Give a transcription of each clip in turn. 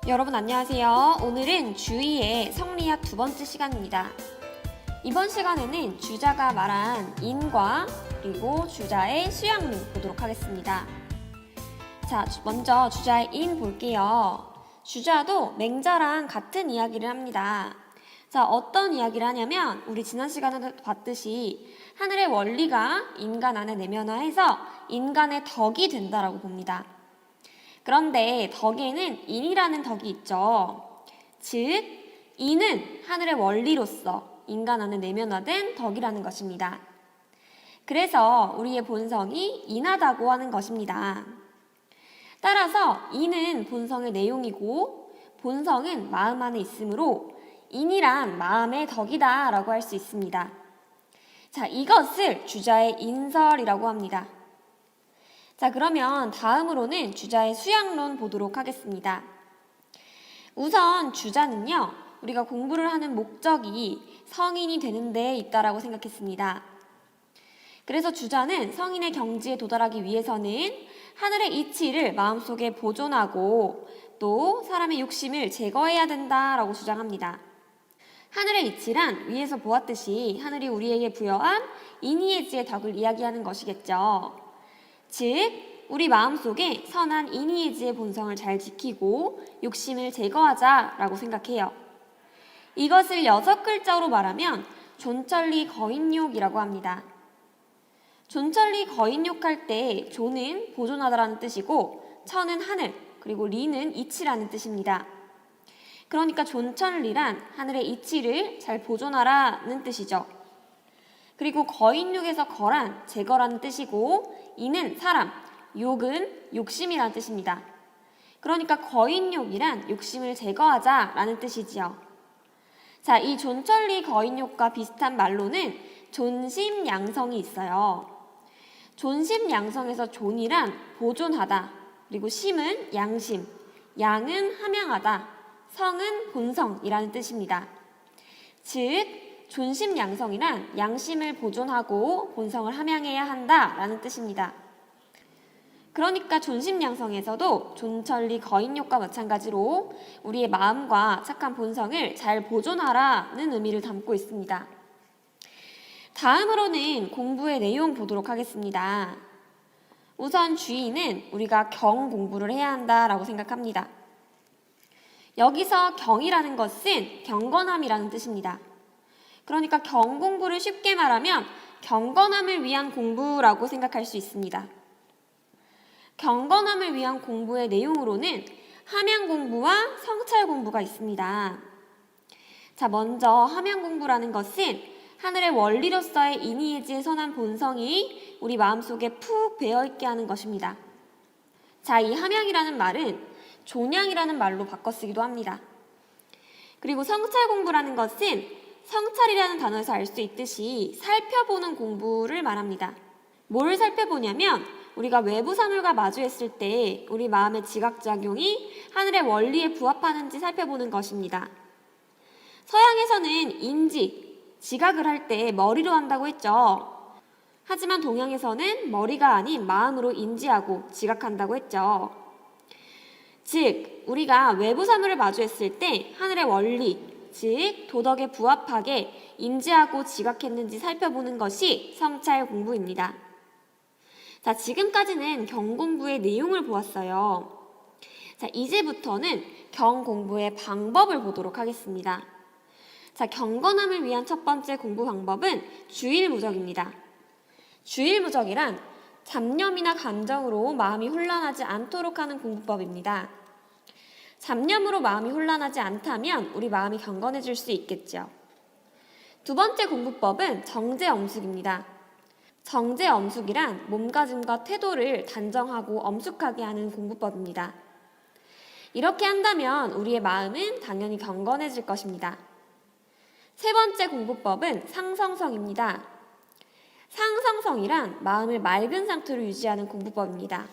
여러분 안녕하세요. 오늘은 주2의 성리학 두 번째 시간입니다. 이번 시간에는 주자가 말한 인과 그리고 주자의 수양문 보도록 하겠습니다. 자, 먼저 주자의 인 볼게요. 주자도 맹자랑 같은 이야기를 합니다. 자, 어떤 이야기를 하냐면 우리 지난 시간에도 봤듯이 하늘의 원리가 인간 안에 내면화해서 인간의 덕이 된다라고 봅니다. 그런데 덕에는 인이라는 덕이 있죠. 즉, 인은 하늘의 원리로서 인간 안에 내면화된 덕이라는 것입니다. 그래서 우리의 본성이 인하다고 하는 것입니다. 따라서 인은 본성의 내용이고 본성은 마음 안에 있으므로 인이란 마음의 덕이다 라고 할 수 있습니다. 자, 이것을 주자의 인설이라고 합니다. 자, 그러면 다음으로는 주자의 수양론 보도록 하겠습니다. 우선 주자는요, 우리가 공부를 하는 목적이 성인이 되는 데 있다라고 생각했습니다. 그래서 주자는 성인의 경지에 도달하기 위해서는 하늘의 이치를 마음속에 보존하고 또 사람의 욕심을 제거해야 된다라고 주장합니다. 하늘의 이치란 위에서 보았듯이 하늘이 우리에게 부여한 인의의지의 덕을 이야기하는 것이겠죠. 즉, 우리 마음속에 선한 인의의지의 본성을 잘 지키고 욕심을 제거하자라고 생각해요. 이것을 6글자로 말하면 존천리 거인욕이라고 합니다. 존천리 거인욕할 때 존은 보존하다라는 뜻이고 천은 하늘, 그리고 리는 이치라는 뜻입니다. 그러니까 존천리란 하늘의 이치를 잘 보존하라는 뜻이죠. 그리고 거인욕에서 거란 제거라는 뜻이고 인은 사람, 욕은 욕심이라는 뜻입니다. 그러니까 거인욕이란 욕심을 제거하자라는 뜻이지요. 자, 이 존천리 거인욕과 비슷한 말로는 존심양성이 있어요. 존심양성에서 존이란 보존하다, 그리고 심은 양심, 양은 함양하다, 성은 본성이라는 뜻입니다. 즉, 존심양성이란 양심을 보존하고 본성을 함양해야 한다라는 뜻입니다. 그러니까 존심양성에서도 존천리 거인욕과 마찬가지로 우리의 마음과 착한 본성을 잘 보존하라는 의미를 담고 있습니다. 다음으로는 공부의 내용 보도록 하겠습니다. 우선 주의는 우리가 경 공부를 해야 한다라고 생각합니다. 여기서 경이라는 것은 경건함이라는 뜻입니다. 그러니까 경 공부를 쉽게 말하면 경건함을 위한 공부라고 생각할 수 있습니다. 경건함을 위한 공부의 내용으로는 함양 공부와 성찰 공부가 있습니다. 자, 먼저 함양 공부라는 것은 하늘의 원리로서의 인의의지의 선한 본성이 우리 마음속에 푹 배어있게 하는 것입니다. 자, 이 함양이라는 말은 존양이라는 말로 바꿔 쓰기도 합니다. 그리고 성찰 공부라는 것은 성찰이라는 단어에서 알 수 있듯이 살펴보는 공부를 말합니다. 뭘 살펴보냐면 우리가 외부 사물과 마주했을 때 우리 마음의 지각작용이 하늘의 원리에 부합하는지 살펴보는 것입니다. 서양에서는 인지, 지각을 할 때 머리로 한다고 했죠. 하지만 동양에서는 머리가 아닌 마음으로 인지하고 지각한다고 했죠. 즉, 우리가 외부 사물을 마주했을 때 하늘의 원리, 즉 도덕에 부합하게 인지하고 지각했는지 살펴보는 것이 성찰 공부입니다. 자, 지금까지는 경 공부의 내용을 보았어요. 자, 이제부터는 경 공부의 방법을 보도록 하겠습니다. 자, 경건함을 위한 첫 번째 공부 방법은 주일무적입니다. 주일무적이란 잡념이나 감정으로 마음이 혼란하지 않도록 하는 공부법입니다. 잡념으로 마음이 혼란하지 않다면 우리 마음이 경건해질 수 있겠죠. 두 번째 공부법은 정제엄숙입니다. 정제엄숙이란 몸가짐과 태도를 단정하고 엄숙하게 하는 공부법입니다. 이렇게 한다면 우리의 마음은 당연히 경건해질 것입니다. 세 번째 공부법은 상성성입니다. 상성성이란 마음을 맑은 상태로 유지하는 공부법입니다.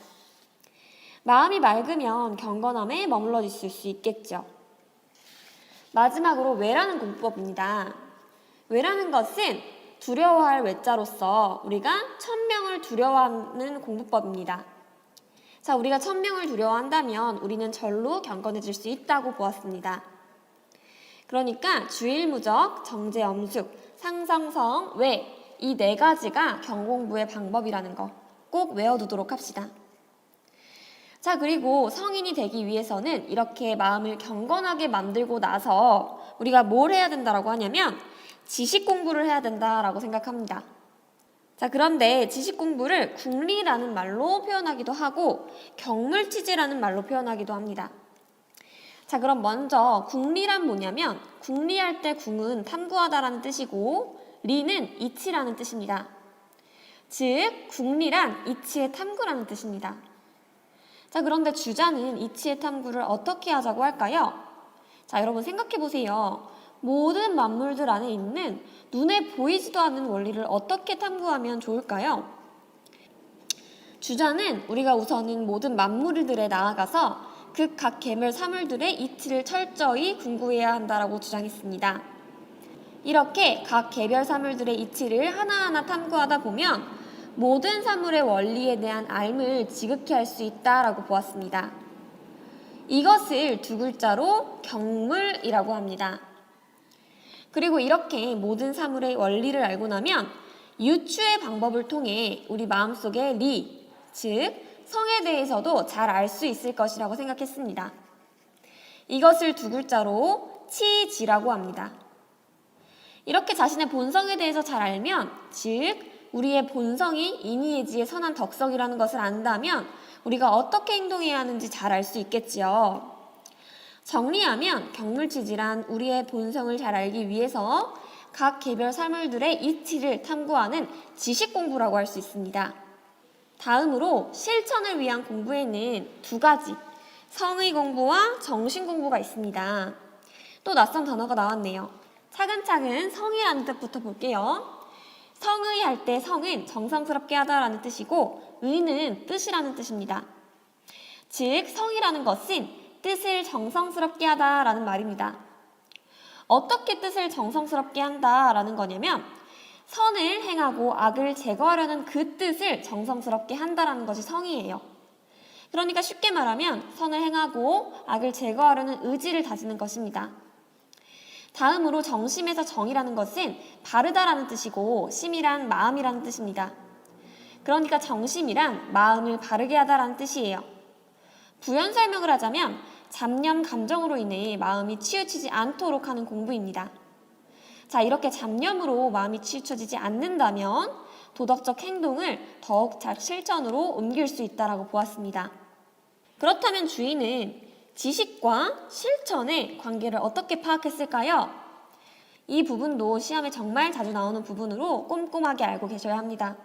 마음이 맑으면 경건함에 머물러 있을 수 있겠죠. 마지막으로 외라는 공부법입니다. 외라는 것은 두려워할 외자로서 우리가 천명을 두려워하는 공부법입니다. 자, 우리가 천명을 두려워한다면 우리는 절로 경건해질 수 있다고 보았습니다. 그러니까 주일무적, 정제엄숙, 상성성, 외 이 네 가지가 경공부의 방법이라는 거 꼭 외워두도록 합시다. 자, 그리고 성인이 되기 위해서는 이렇게 마음을 경건하게 만들고 나서 우리가 뭘 해야 된다라고 하냐면 지식 공부를 해야 된다라고 생각합니다. 자, 그런데 지식 공부를 궁리라는 말로 표현하기도 하고 경물치지라는 말로 표현하기도 합니다. 자, 그럼 먼저 궁리란 뭐냐면 궁리할 때 궁은 탐구하다라는 뜻이고 리는 이치라는 뜻입니다. 즉, 궁리란 이치의 탐구라는 뜻입니다. 자, 그런데 주자는 이치의 탐구를 어떻게 하자고 할까요? 자, 여러분 생각해 보세요. 모든 만물들 안에 있는 눈에 보이지도 않는 원리를 어떻게 탐구하면 좋을까요? 주자는 우리가 우선은 모든 만물들에 나아가서 그 각 계멸 사물들의 이치를 철저히 궁구해야 한다라고 주장했습니다. 이렇게 각 개별 사물들의 이치를 하나하나 탐구하다 보면 모든 사물의 원리에 대한 알을 지극히 할 수 있다라고 보았습니다. 이것을 두 글자로 경물이라고 합니다. 그리고 이렇게 모든 사물의 원리를 알고 나면 유추의 방법을 통해 우리 마음속의 리, 즉 성에 대해서도 잘 알 수 있을 것이라고 생각했습니다. 이것을 두 글자로 치지라고 합니다. 이렇게 자신의 본성에 대해서 잘 알면, 즉 우리의 본성이 이니에지의 선한 덕성이라는 것을 안다면 우리가 어떻게 행동해야 하는지 잘 알 수 있겠지요. 정리하면 경물치지란 우리의 본성을 잘 알기 위해서 각 개별 사물들의 이치를 탐구하는 지식 공부라고 할 수 있습니다. 다음으로 실천을 위한 공부에는 두 가지, 성의 공부와 정신 공부가 있습니다. 또 낯선 단어가 나왔네요. 차근차근 성이라는 뜻부터 볼게요. 성의 할 때 성은 정성스럽게 하다라는 뜻이고 의는 뜻이라는 뜻입니다. 즉 성이라는 것은 뜻을 정성스럽게 하다라는 말입니다. 어떻게 뜻을 정성스럽게 한다라는 거냐면 선을 행하고 악을 제거하려는 그 뜻을 정성스럽게 한다라는 것이 성이에요. 그러니까 쉽게 말하면 선을 행하고 악을 제거하려는 의지를 다지는 것입니다. 다음으로 정심에서 정이라는 것은 바르다라는 뜻이고 심이란 마음이라는 뜻입니다. 그러니까 정심이란 마음을 바르게 하다라는 뜻이에요. 부연 설명을 하자면 잡념 감정으로 인해 마음이 치우치지 않도록 하는 공부입니다. 자, 이렇게 잡념으로 마음이 치우쳐지지 않는다면 도덕적 행동을 더욱 잘 실천으로 옮길 수 있다고 보았습니다. 그렇다면 주인은 지식과 실천의 관계를 어떻게 파악했을까요? 이 부분도 시험에 정말 자주 나오는 부분으로 꼼꼼하게 알고 계셔야 합니다.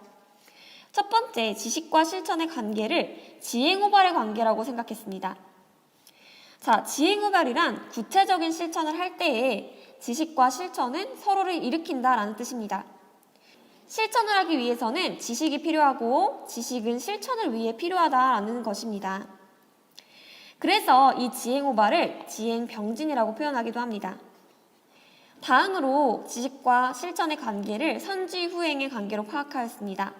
첫 번째, 지식과 실천의 관계를 지행호발의 관계라고 생각했습니다. 자, 지행호발이란 구체적인 실천을 할 때에 지식과 실천은 서로를 일으킨다라는 뜻입니다. 실천을 하기 위해서는 지식이 필요하고 지식은 실천을 위해 필요하다라는 것입니다. 그래서 이 지행호발을 지행병진이라고 표현하기도 합니다. 다음으로 지식과 실천의 관계를 선지후행의 관계로 파악하였습니다.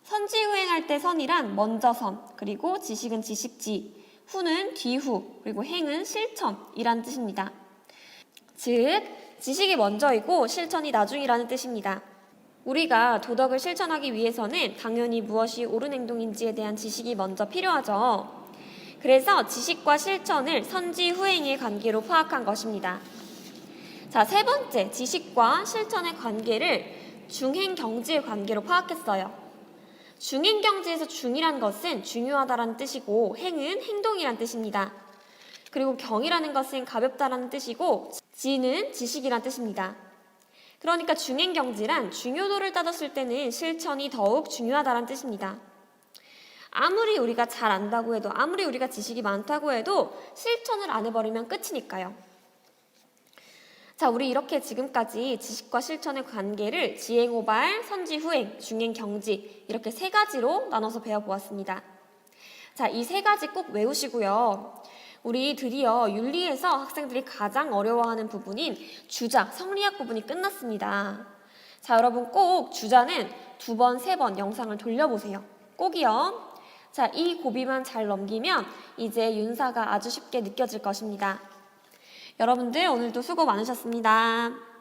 선지후행할 때 선이란 먼저 선, 그리고 지식은 지식지, 후는 뒤후, 그리고 행은 실천이란 뜻입니다. 즉, 지식이 먼저이고 실천이 나중이라는 뜻입니다. 우리가 도덕을 실천하기 위해서는 당연히 무엇이 옳은 행동인지에 대한 지식이 먼저 필요하죠. 그래서 지식과 실천을 선지후행의 관계로 파악한 것입니다. 자, 세 번째, 지식과 실천의 관계를 중행경지의 관계로 파악했어요. 중행경지에서 중이란 것은 중요하다라는 뜻이고 행은 행동이란 뜻입니다. 그리고 경이라는 것은 가볍다라는 뜻이고 지는 지식이란 뜻입니다. 그러니까 중행경지란 중요도를 따졌을 때는 실천이 더욱 중요하다는 뜻입니다. 아무리 우리가 잘 안다고 해도, 아무리 우리가 지식이 많다고 해도 실천을 안 해버리면 끝이니까요. 자, 우리 이렇게 지금까지 지식과 실천의 관계를 지행호발, 선지후행, 중행경지 이렇게 세 가지로 나눠서 배워보았습니다. 자, 이 세 가지 꼭 외우시고요. 우리 드디어 윤리에서 학생들이 가장 어려워하는 부분인 주자, 성리학 부분이 끝났습니다. 자, 여러분 꼭 주자는 2번, 3번 영상을 돌려보세요. 꼭이요. 자, 이 고비만 잘 넘기면 이제 윤사가 아주 쉽게 느껴질 것입니다. 여러분들 오늘도 수고 많으셨습니다.